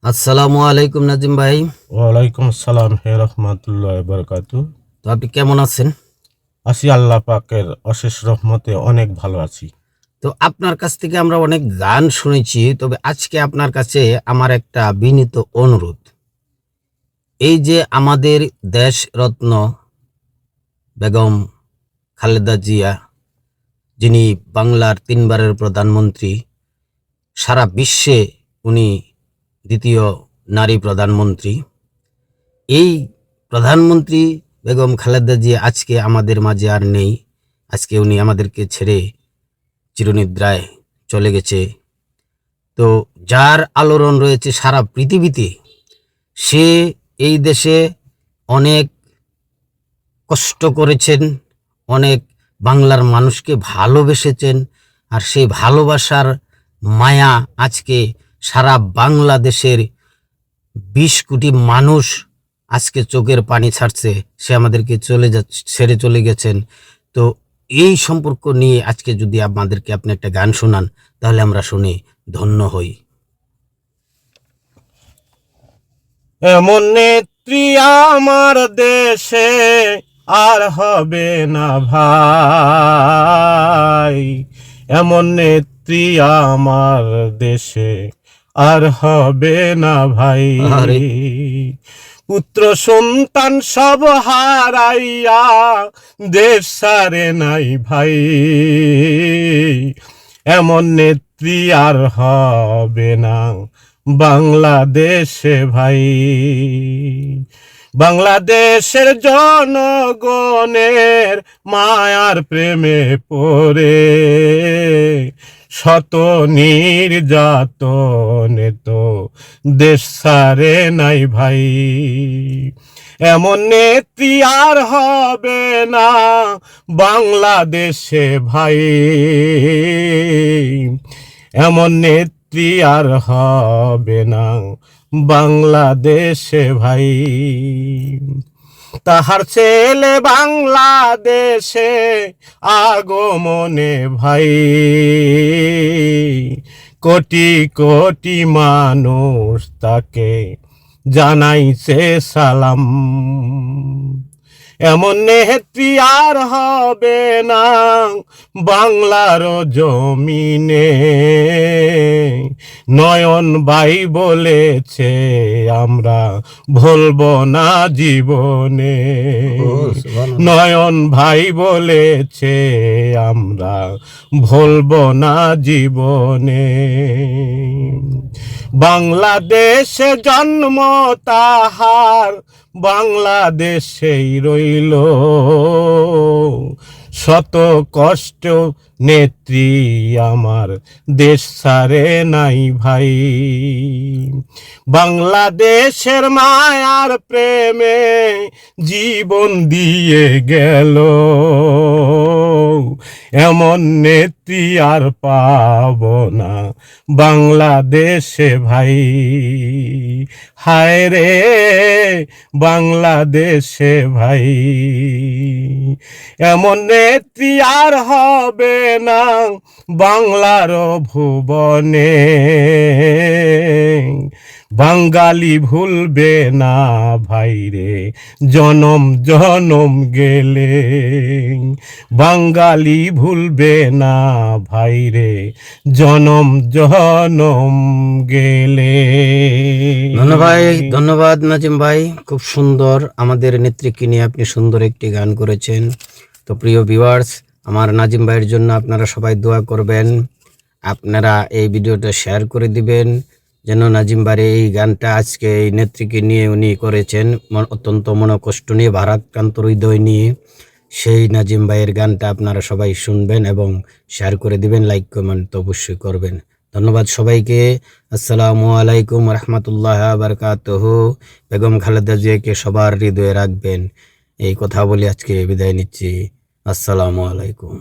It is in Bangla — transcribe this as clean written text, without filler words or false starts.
আসসালামু আলাইকুম নাজিম ভাই। ওয়ালাইকুম আসসালাম হে রহমতুল্লাহ বারাকাতু। তো আপনি কেমন আছেন? আছি আল্লাহ পাকের অশেষ রহমতে অনেক ভালো আছি। তো আপনার কাছ থেকে আমরা অনেক গান শুনেছি, তবে আজকে আপনার কাছে আমার একটা বিনীত অনুরোধ। এই যে আমাদের দেশরত্ন বেগম খালেদা জিয়া, যিনি বাংলার 3বারের প্রধানমন্ত্রী, সারা বিশ্বে উনি দ্বিতীয় নারী প্রধানমন্ত্রী। এই প্রধানমন্ত্রী বেগম খালেদা জিয়া আজকে আমাদের মাঝে আর নেই। আজকে উনি আমাদেরকে ছেড়ে চিরনিদ্রায় চলে গেছে। তো যার আলোড়ন রয়েছে সারা পৃথিবীতে, সে এই দেশে অনেক কষ্ট করেছেন, অনেক বাংলার মানুষকে ভালোবেসেছেন। আর সেই ভালোবাসার মায়া আজকে সারা বাংলাদেশের 20 কোটি মানুষ আজকে চোখের পানি ছাড়ছে। সে আমাদেরকে ছেড়ে চলে গেছেন। তো এই সম্পর্ক নিয়ে আজকে যদি আমাদেরকে আপনি একটা গান শোনান, তাহলে আমরা শুনে ধন্য হই। এমন নেত্রী আমার দেশে আর হবে না ভাই, এমন নেত্রী আমার দেশে আর হবে না ভাই। আরে পুত্র সন্তান সব হারাইয়া দেশ সারে নাই ভাই, এমন নেত্রী আর হবে না বাংলাদেশে ভাই। বাংলাদেশের জনগণের মায়ার প্রেমে পড়ে শত নির্যাতনে তো দেশ ছাড়ে নাই ভাই, এমন নেত্রী আর হবে না বাংলাদেশে ভাই, এমন নেত্রী আর হবে না বাংলাদেশে ভাই। তাহার ছেলে বাংলাদেশে আগমনে ভাই, কোটি কোটি মানুষ তাকে জানাইছে সালাম, এমন নেত্রী আর হবে না বাংলার জমিনে। নয়ন ভাই বলেছে আমরা ভুলবো না জীবনে, নয়ন ভাই বলেছে আমরা ভুলবো না জীবনে। বাংলাদেশে জন্ম তাহার বাংলাদেশেই রইল, শত কষ্ট নেত্রী আমার দেশ ছাড়ে নাই ভাই। বাংলাদেশের মায়ার প্রেমে জীবন দিয়ে গেল, এমন নেত্রী আর পাব না বাংলাদেশে ভাই। হায় রে বাংলাদেশে ভাই, এমন নেত্রী আর হবে না বাংলার ভুবনে। বাঙালি ভুলবে না ভাই রে জনম জনম গেলে, বাঙালি ভুলবে না ভাই রে জনম জনম গেলে। ধন্যবাদ নাজিম ভাই, খুব সুন্দর আমাদের নেত্রীকে নিয়ে আপনি সুন্দর একটি গান করেছেন। তো প্রিয় ভিউয়ার্স, আমার নাজিম ভাইয়ের জন্য আপনারা সবাই দোয়া করবেন। আপনারা এই ভিডিওটা শেয়ার করে দিবেন, যেন নাজিম ভাইয়ের এই গানটা আজকে এই নেত্রীকে নিয়ে উনি করেছেন অত্যন্ত মনোকষ্ট নিয়ে, ভারাক্রান্ত হৃদয় নিয়ে। সেই নাজিম ভাইয়ের গানটা আপনারা সবাই শুনবেন এবং শেয়ার করে দিবেন, লাইক কমেন্ট তো অবশ্যই করবেন। ধন্যবাদ সবাইকে। আসসালামু আলাইকুম রহমতুল্লাহ বারকাতুহু। বেগম খালেদা জিয়াকে সবার হৃদয়ে রাখবেন, এই কথা বলে আজকে বিদায় নিচ্ছি। আসসালামু আলাইকুম।